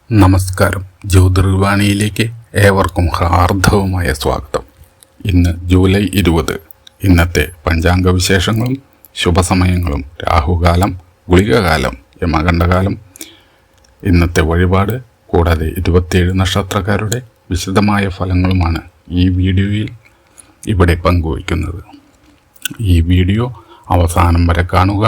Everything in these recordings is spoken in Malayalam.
നമസ്കാരം. ജ്യോതിർവാണിയിലേക്ക് ഏവർക്കും ഹാർദവമായ സ്വാഗതം. ഇന്ന് ജൂലൈ 20. ഇന്നത്തെ പഞ്ചാംഗ വിശേഷങ്ങളും ശുഭസമയങ്ങളും രാഹുകാലം, ഗുളികകാലം, യമകണ്ഠകാലം, ഇന്നത്തെ വഴിപാട് കൂടാതെ 27 നക്ഷത്രക്കാരുടെ വിശദമായ ഫലങ്ങളുമാണ് ഈ വീഡിയോയിൽ ഇവിടെ പങ്കുവയ്ക്കുന്നത്. ഈ വീഡിയോ അവസാനം വരെ കാണുക.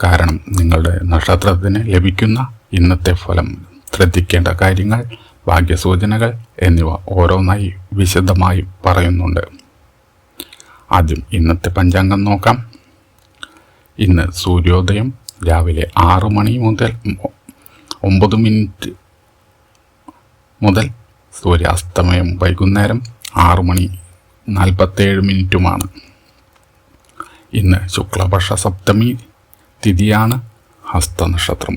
കാരണം നിങ്ങളുടെ നക്ഷത്രത്തിന് ലഭിക്കുന്ന ഇന്നത്തെ ഫലം, ശ്രദ്ധിക്കേണ്ട കാര്യങ്ങൾ, ഭാഗ്യസൂചനകൾ എന്നിവ ഓരോന്നായി വിശദമായി പറയുന്നുണ്ട്. ആദ്യം ഇന്നത്തെ പഞ്ചാംഗം നോക്കാം. ഇന്ന് സൂര്യോദയം രാവിലെ 6 മണി മുതൽ 9 മിനിറ്റ് മുതൽ സൂര്യാസ്തമയം വൈകുന്നേരം 6 മണി 47 മിനിറ്റുമാണ്. ഇന്ന് ശുക്ലപക്ഷ സപ്തമി തിഥിയാണ്. ഹസ്തനക്ഷത്രം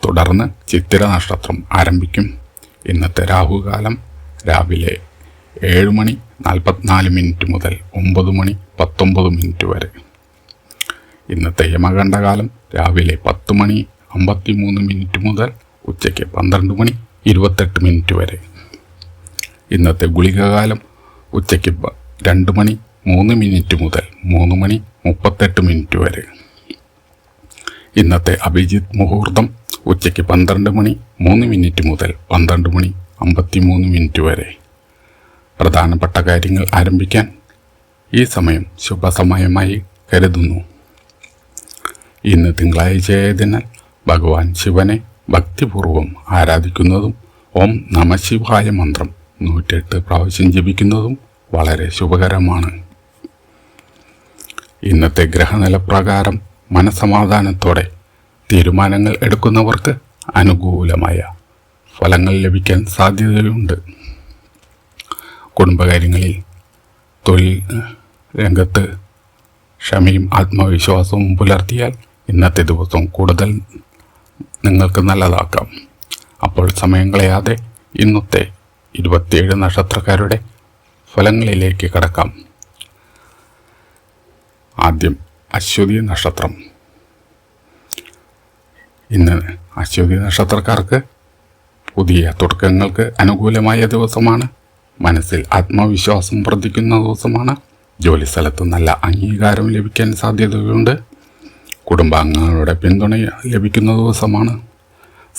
തുടർന്ന് ചിത്തിര നക്ഷത്രം ആരംഭിക്കും. ഇന്നത്തെ രാഹുകാലം രാവിലെ 7 മണി 44 മിനിറ്റ് മുതൽ 9 മണി 19 മിനിറ്റ് വരെ. ഇന്നത്തെ യമകണ്ഠകാലം രാവിലെ 10 മണി 53 മിനിറ്റ് മുതൽ ഉച്ചയ്ക്ക് 12 മണി 28 മിനിറ്റ് വരെ. ഇന്നത്തെ ഗുളികകാലം ഉച്ചയ്ക്ക് 2 മണി 3 മിനിറ്റ് മുതൽ 3 മണി 38 മിനിറ്റ് വരെ. ഇന്നത്തെ അഭിജിത്ത് മുഹൂർത്തം ഉച്ചയ്ക്ക് 12 മണി 3 മിനിറ്റ് മുതൽ 12 മണി 53 മിനിറ്റ് വരെ. പ്രധാനപ്പെട്ട കാര്യങ്ങൾ ആരംഭിക്കാൻ ഈ സമയം ശുഭസമയമായി കരുതുന്നു. ഇന്ന് തിങ്കളാഴ്ചയായതിനാൽ ഭഗവാൻ ശിവനെ ഭക്തിപൂർവം ആരാധിക്കുന്നതും ഓം നമഃശിവായ മന്ത്രം 108 പ്രാവശ്യം ജപിക്കുന്നതും വളരെ ശുഭകരമാണ്. ഇന്നത്തെ ഗ്രഹനില പ്രകാരം മനസമാധാനത്തോടെ തീരുമാനങ്ങൾ എടുക്കുന്നവർക്ക് അനുകൂലമായ ഫലങ്ങൾ ലഭിക്കാൻ സാധ്യതയുണ്ട്. കുടുംബകാര്യങ്ങളിൽ, തൊഴിൽ രംഗത്ത് ക്ഷമയും ആത്മവിശ്വാസവും പുലർത്തിയാൽ ഇന്നത്തെ ദിവസം കൂടുതൽ നിങ്ങൾക്ക് നല്ലതാക്കാം. അപ്പോൾ സമയം കളയാതെ ഇന്നത്തെ 27 നക്ഷത്രക്കാരുടെ ഫലങ്ങളിലേക്ക് കടക്കാം. ആദ്യം അശ്വതി നക്ഷത്രം. ഇന്ന് അശ്വതി നക്ഷത്രക്കാർക്ക് പുതിയ തുടക്കങ്ങൾക്ക് അനുകൂലമായ ദിവസമാണ്. മനസ്സിൽ ആത്മവിശ്വാസം വർദ്ധിക്കുന്ന ദിവസമാണ്. ജോലിസ്ഥലത്ത് നല്ല അംഗീകാരം ലഭിക്കാൻ സാധ്യതയുണ്ട്. കുടുംബാംഗങ്ങളുടെ പിന്തുണ ലഭിക്കുന്ന ദിവസമാണ്.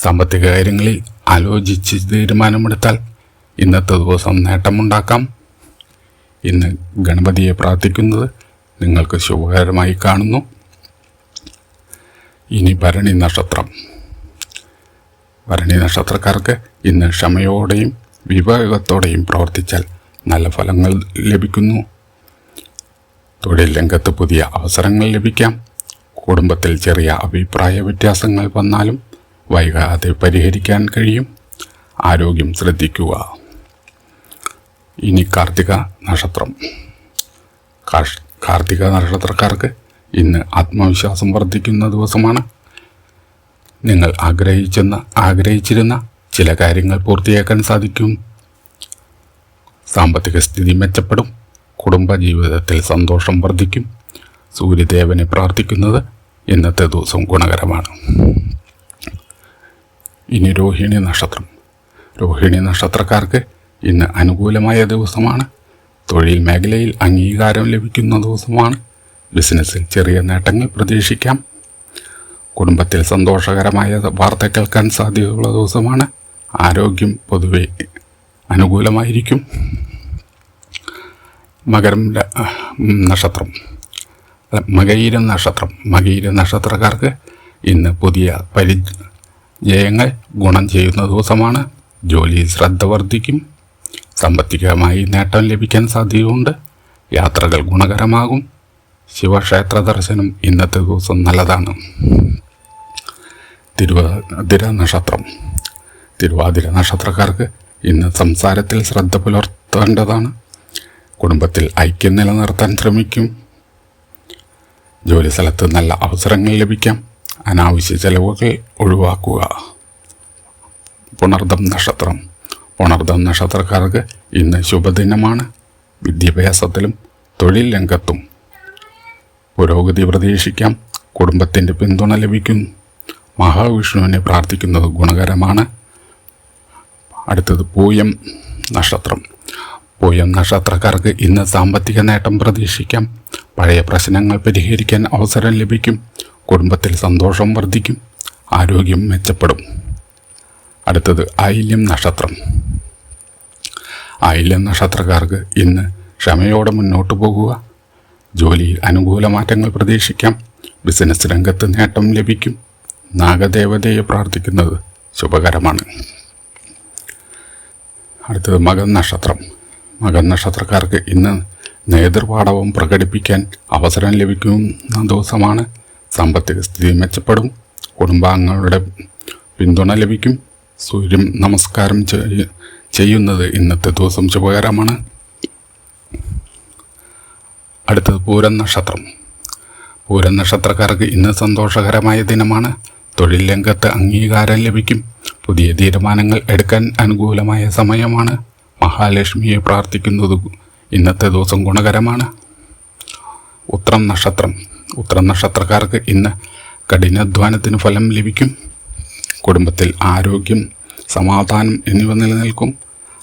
സാമ്പത്തിക കാര്യങ്ങളിൽ ആലോചിച്ച് തീരുമാനമെടുത്താൽ ഇന്നത്തെ ദിവസം നേട്ടമുണ്ടാക്കാം. ഇന്ന് ഗണപതിയെ പ്രാർത്ഥിക്കുന്നത് നിങ്ങൾക്ക് ശുഭകരമായി കാണുന്നു. ഇനി ഭരണി നക്ഷത്രം. ഭരണി നക്ഷത്രക്കാർക്ക് ഇന്ന് ക്ഷമയോടെയും വിവേകത്തോടെയും പ്രവർത്തിച്ചാൽ നല്ല ഫലങ്ങൾ ലഭിക്കുന്നു. തൊഴിൽ രംഗത്ത് പുതിയ അവസരങ്ങൾ ലഭിക്കാം. കുടുംബത്തിൽ ചെറിയ അഭിപ്രായ വ്യത്യാസങ്ങൾ വന്നാലും വൈകാതെ പരിഹരിക്കാൻ കഴിയും. ആരോഗ്യം ശ്രദ്ധിക്കുക. ഇനി കാർത്തിക നക്ഷത്രം. കാർത്തിക നക്ഷത്രക്കാർക്ക് ഇന്ന് ആത്മവിശ്വാസം വർദ്ധിക്കുന്ന ദിവസമാണ്. നിങ്ങൾ ആഗ്രഹിച്ചിരുന്ന ചില കാര്യങ്ങൾ പൂർത്തിയാക്കാൻ സാധിക്കും. സാമ്പത്തിക സ്ഥിതി മെച്ചപ്പെടും. കുടുംബജീവിതത്തിൽ സന്തോഷം വർദ്ധിക്കും. സൂര്യദേവനെ പ്രാർത്ഥിക്കുന്നത് ഇന്നത്തെ ദിവസം ഗുണകരമാണ്. ഇനി രോഹിണി നക്ഷത്രം. രോഹിണി നക്ഷത്രക്കാർക്ക് ഇന്ന് അനുകൂലമായ ദിവസമാണ്. തൊഴിൽ മേഖലയിൽ അംഗീകാരം ലഭിക്കുന്ന ദിവസമാണ്. ബിസിനസ്സിൽ ചെറിയ നേട്ടങ്ങൾ പ്രതീക്ഷിക്കാം. കുടുംബത്തിൽ സന്തോഷകരമായ വാർത്ത കേൾക്കാൻ സാധ്യതയുള്ള ദിവസമാണ്. ആരോഗ്യം പൊതുവെ അനുകൂലമായിരിക്കും. മകരം നക്ഷത്രം. മകീര നക്ഷത്രക്കാർക്ക് ഇന്ന് പുതിയ പരിചയങ്ങൾ ഗുണം ചെയ്യുന്ന ദിവസമാണ്. ജോലിയിൽ ശ്രദ്ധ വർദ്ധിക്കും. സാമ്പത്തികമായി നേട്ടം ലഭിക്കാൻ സാധ്യതയുണ്ട്. യാത്രകൾ ഗുണകരമാകും. ശിവക്ഷേത്ര ദർശനം ഇന്നത്തെ ദിവസം നല്ലതാണ്. തിരുവാതിര നക്ഷത്രക്കാർക്ക് ഇന്ന് സംസാരത്തിൽ ശ്രദ്ധ പുലർത്തേണ്ടതാണ്. കുടുംബത്തിൽ ഐക്യം നിലനിർത്താൻ ശ്രമിക്കും. ജോലിസ്ഥലത്ത് നല്ല അവസരങ്ങൾ ലഭിക്കാം. അനാവശ്യ ചെലവുകൾ ഒഴിവാക്കുക. പുണർദം നക്ഷത്രക്കാർക്ക് ഇന്ന് ശുഭദിനമാണ്. വിദ്യാഭ്യാസത്തിലും തൊഴിൽ രംഗത്തും പുരോഗതി പ്രതീക്ഷിക്കാം. കുടുംബത്തിൻ്റെ പിന്തുണ ലഭിക്കും. മഹാവിഷ്ണുവിനെ പ്രാർത്ഥിക്കുന്നത് ഗുണകരമാണ്. അടുത്തത് പൂയം നക്ഷത്രം. പൂയം നക്ഷത്രക്കാർക്ക് ഇന്ന് സാമ്പത്തിക നേട്ടം പ്രതീക്ഷിക്കാം. പഴയ പ്രശ്നങ്ങൾ പരിഹരിക്കാൻ അവസരം ലഭിക്കും. കുടുംബത്തിൽ സന്തോഷം വർദ്ധിക്കും. ആരോഗ്യം മെച്ചപ്പെടും. അടുത്തത് ആയില്യം നക്ഷത്രം. ആയില്യം നക്ഷത്രക്കാർക്ക് ഇന്ന് ക്ഷമയോടെ മുന്നോട്ട് പോകുക. ജോലിയിൽ അനുകൂല മാറ്റങ്ങൾ പ്രതീക്ഷിക്കാം. ബിസിനസ് രംഗത്ത് നേട്ടം ലഭിക്കും. നാഗദേവതയെ പ്രാർത്ഥിക്കുന്നത് ശുഭകരമാണ്. അടുത്തത് മകൻ നക്ഷത്രം. മകൻ നക്ഷത്രക്കാർക്ക് ഇന്ന് നേതൃപാടവം പ്രകടിപ്പിക്കാൻ അവസരം ലഭിക്കുന്ന ദിവസമാണ്. സാമ്പത്തിക സ്ഥിതി മെച്ചപ്പെടും. കുടുംബാംഗങ്ങളുടെ പിന്തുണ ലഭിക്കും. സൂര്യ നമസ്കാരം ചെയ്യുന്നത് ഇന്നത്തെ ദിവസം ശുഭകരമാണ്. അടുത്തത് പൂരം നക്ഷത്രം. പൂരം നക്ഷത്രക്കാർക്ക് ഇന്ന് സന്തോഷകരമായ ദിനമാണ്. തൊഴിൽ രംഗത്ത് അംഗീകാരം ലഭിക്കും. പുതിയ തീരുമാനങ്ങൾ എടുക്കാൻ അനുകൂലമായ സമയമാണ്. മഹാലക്ഷ്മിയെ പ്രാർത്ഥിക്കുന്നത് ഇന്നത്തെ ദിവസം ഗുണകരമാണ്. ഉത്രം നക്ഷത്രം. ഉത്രം നക്ഷത്രക്കാർക്ക് ഇന്ന് കഠിനാധ്വാനത്തിന് ഫലം ലഭിക്കും. കുടുംബത്തിൽ ആരോഗ്യം, സമാധാനം എന്നിവ നിലനിൽക്കും.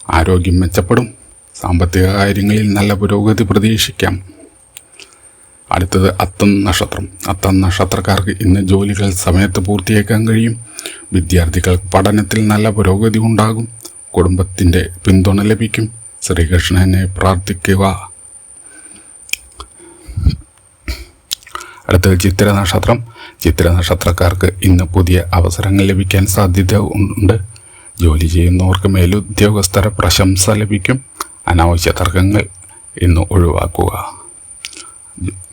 ആരോഗ്യം മെച്ചപ്പെടും. സാമ്പത്തിക കാര്യങ്ങളിൽ നല്ല പുരോഗതി പ്രതീക്ഷിക്കാം. അടുത്തത് അത്തം നക്ഷത്രം. അത്തം നക്ഷത്രക്കാർക്ക് ഇന്ന് ജോലികൾ സമയത്ത് പൂർത്തിയാക്കാൻ കഴിയും. വിദ്യാർത്ഥികൾക്ക് പഠനത്തിൽ നല്ല പുരോഗതി ഉണ്ടാകും. കുടുംബത്തിൻ്റെ പിന്തുണ ലഭിക്കും. ശ്രീകൃഷ്ണനെ പ്രാർത്ഥിക്കുക. അടുത്തത് ചിത്ര നക്ഷത്രം. ചിത്ര നക്ഷത്രക്കാർക്ക് ഇന്ന് പുതിയ അവസരങ്ങൾ ലഭിക്കാൻ സാധ്യത ഉണ്ട്. ജോലി ചെയ്യുന്നവർക്ക് മേലുദ്യോഗസ്ഥര പ്രശംസ ലഭിക്കും. അനാവശ്യ തർക്കങ്ങൾ ഇന്ന് ഒഴിവാക്കുക.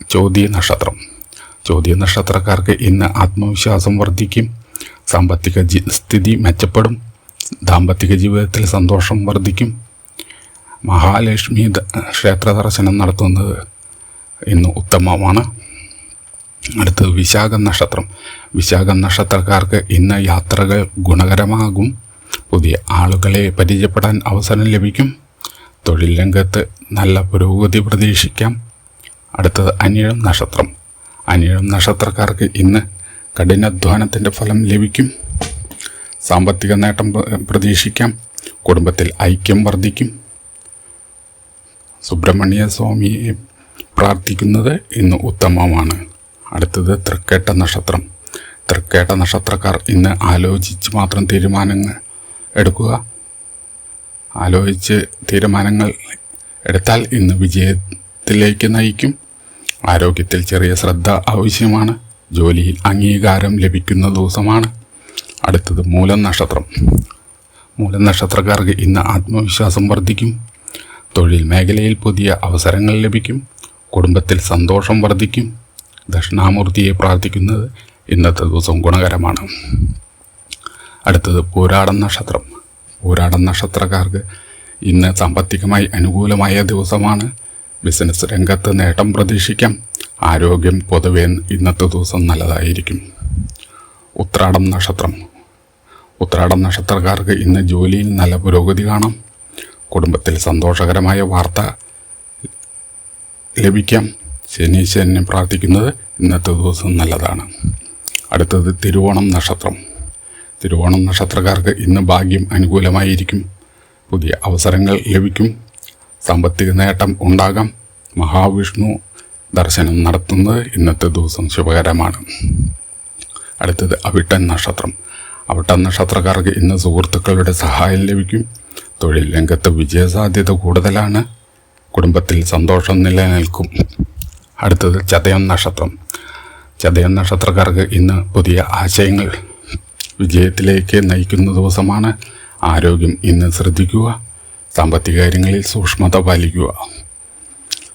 ചോദ്യ നക്ഷത്രം. ചോദ്യ നക്ഷത്രക്കാർക്ക് ഇന്ന് ആത്മവിശ്വാസം വർദ്ധിക്കും. സാമ്പത്തിക സ്ഥിതി മെച്ചപ്പെടും. ദാമ്പത്തിക ജീവിതത്തിൽ സന്തോഷം വർദ്ധിക്കും. മഹാലക്ഷ്മി ക്ഷേത്ര ദർശനം നടത്തുന്നത് ഇന്ന് ഉത്തമമാണ്. അടുത്തത് വിശാഖം നക്ഷത്രം. വിശാഖം നക്ഷത്രക്കാർക്ക് ഇന്ന് യാത്രകൾ ഗുണകരമാകും. പുതിയ ആളുകളെ പരിചയപ്പെടാൻ അവസരം ലഭിക്കും. തൊഴിൽ രംഗത്ത് നല്ല പുരോഗതി പ്രതീക്ഷിക്കാം. അടുത്തത് അനിഴം നക്ഷത്രം. അനിഴം നക്ഷത്രക്കാർക്ക് ഇന്ന് കഠിനാധ്വാനത്തിൻ്റെ ഫലം ലഭിക്കും. സാമ്പത്തിക നേട്ടം പ്രതീക്ഷിക്കാം. കുടുംബത്തിൽ ഐക്യം വർദ്ധിക്കും. സുബ്രഹ്മണ്യ സ്വാമിയെ പ്രാർത്ഥിക്കുന്നത് ഇന്ന് ഉത്തമമാണ്. അടുത്തത് തൃക്കേട്ട നക്ഷത്രം. തൃക്കേട്ട നക്ഷത്രക്കാർ ഇന്ന് ആലോചിച്ച് മാത്രം തീരുമാനങ്ങൾ എടുക്കുക. ആലോചിച്ച് തീരുമാനങ്ങൾ എടുത്താൽ ഇന്ന് വിജയത്തിലേക്ക് നയിക്കും. ആരോഗ്യത്തിൽ ചെറിയ ശ്രദ്ധ ആവശ്യമാണ്. ജോലിയിൽ അംഗീകാരം ലഭിക്കുന്ന ദിവസമാണ്. അടുത്തത് മൂലം നക്ഷത്രം. മൂലം നക്ഷത്രക്കാർക്ക് ഇന്ന് ആത്മവിശ്വാസം വർദ്ധിക്കും. തൊഴിൽ മേഖലയിൽ പുതിയ അവസരങ്ങൾ ലഭിക്കും. കുടുംബത്തിൽ സന്തോഷം വർദ്ധിക്കും. ദക്ഷിണാമൂർത്തിയെ പ്രാർത്ഥിക്കുന്നത് ഇന്നത്തെ ദിവസം ഗുണകരമാണ്. അടുത്തത് പൂരാടം നക്ഷത്രം. പൂരാടം നക്ഷത്രക്കാർക്ക് ഇന്ന് സാമ്പത്തികമായി അനുകൂലമായ ദിവസമാണ്. ബിസിനസ് രംഗത്ത് നേട്ടം പ്രതീക്ഷിക്കാം. ആരോഗ്യം പൊതുവെ ഇന്നത്തെ ദിവസം നല്ലതായിരിക്കും. ഉത്രാടം നക്ഷത്രം. ഉത്രാടം നക്ഷത്രക്കാർക്ക് ഇന്ന് ജോലിയിൽ നല്ല പുരോഗതി കാണാം. കുടുംബത്തിൽ സന്തോഷകരമായ വാർത്ത ലഭിക്കാം. ശനീശ്വരനെ പ്രാർത്ഥിക്കുന്നത് ഇന്നത്തെ ദിവസം നല്ലതാണ്. അടുത്തത് തിരുവോണം നക്ഷത്രം. തിരുവോണം നക്ഷത്രക്കാർക്ക് ഇന്ന് ഭാഗ്യം അനുകൂലമായിരിക്കും. പുതിയ അവസരങ്ങൾ ലഭിക്കും. സാമ്പത്തിക നേട്ടം ഉണ്ടാകാം. മഹാവിഷ്ണു ദർശനം നടത്തുന്നത് ഇന്നത്തെ ദിവസം ശുഭകരമാണ്. അടുത്തത് അവിട്ടൻ നക്ഷത്രം. അവിട്ടൻ നക്ഷത്രക്കാർക്ക് ഇന്ന് സുഹൃത്തുക്കളുടെ സഹായം ലഭിക്കും. തൊഴിൽ രംഗത്ത് വിജയസാധ്യത കൂടുതലാണ്. കുടുംബത്തിൽ സന്തോഷം നിലനിൽക്കും. അടുത്തത് ചതയം നക്ഷത്രം. ചതയം നക്ഷത്രക്കാർക്ക് ഇന്ന് പുതിയ ആശയങ്ങൾ വിജയത്തിലേക്ക് നയിക്കുന്ന ദിവസമാണ്. ആരോഗ്യം ഇന്ന് ശ്രദ്ധിക്കുക. സാമ്പത്തിക കാര്യങ്ങളിൽ സൂക്ഷ്മത പാലിക്കുക.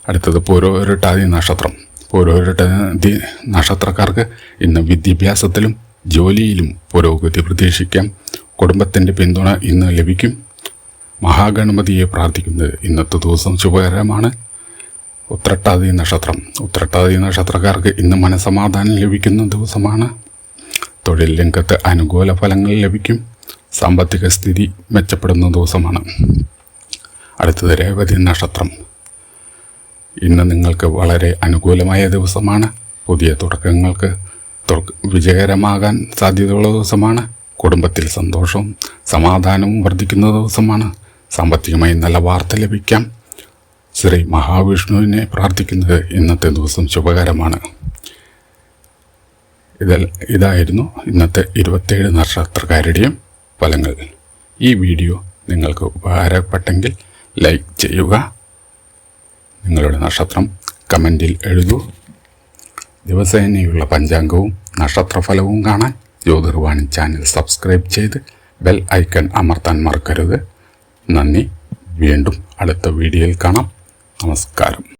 അടുത്തത് പൂരോരുട്ടാതി നക്ഷത്രം. പൂരോരുട്ടാതി നക്ഷത്രക്കാർക്ക് ഇന്ന് വിദ്യാഭ്യാസത്തിലും ജോലിയിലും പുരോഗതി പ്രതീക്ഷിക്കാം. കുടുംബത്തിൻ്റെ പിന്തുണ ഇന്ന് ലഭിക്കും. മഹാഗണപതിയെ പ്രാർത്ഥിക്കുന്നത് ഇന്നത്തെ ദിവസം ശുഭകരമാണ്. ഉത്രട്ടാതി നക്ഷത്രം. ഉത്രട്ടാതി നക്ഷത്രക്കാർക്ക് ഇന്ന് മനസമാധാനം ലഭിക്കുന്ന ദിവസമാണ്. തൊഴിൽ രംഗത്ത് അനുകൂല ഫലങ്ങൾ ലഭിക്കും. സാമ്പത്തിക സ്ഥിതി മെച്ചപ്പെടുന്ന ദിവസമാണ്. അടുത്തത് രേവതി നക്ഷത്രം. ഇന്ന് നിങ്ങൾക്ക് വളരെ അനുകൂലമായ ദിവസമാണ്. പുതിയ വിജയകരമാകാൻ സാധ്യതയുള്ള ദിവസമാണ്. കുടുംബത്തിൽ സന്തോഷവും സമാധാനവും വർദ്ധിക്കുന്ന ദിവസമാണ്. സാമ്പത്തികമായി നല്ല വാർത്ത ലഭിക്കാം. ശ്രീ മഹാവിഷ്ണുവിനെ പ്രാർത്ഥിക്കുന്നത് ഇന്നത്തെ ദിവസം ശുഭകരമാണ്. ഇതായിരുന്നു ഇന്നത്തെ 27 നക്ഷത്രക്കാരുടെയും ഫലങ്ങൾ. ഈ വീഡിയോ നിങ്ങൾക്ക് ഉപകാരപ്പെട്ടെങ്കിൽ ലൈക്ക് ചെയ്യുക. നിങ്ങളുടെ നക്ഷത്രം കമൻറ്റിൽ എഴുതൂ. ദിവസേനയുള്ള പഞ്ചാംഗവും നക്ഷത്രഫലവും കാണാൻ ജ്യോതിർവാണി ചാനൽ സബ്സ്ക്രൈബ് ചെയ്ത് ബെൽ ഐക്കൺ അമർത്താൻ മറക്കരുത്. നന്ദി. വീണ്ടും അടുത്ത വീഡിയോയിൽ കാണാം. നമസ്കാരം.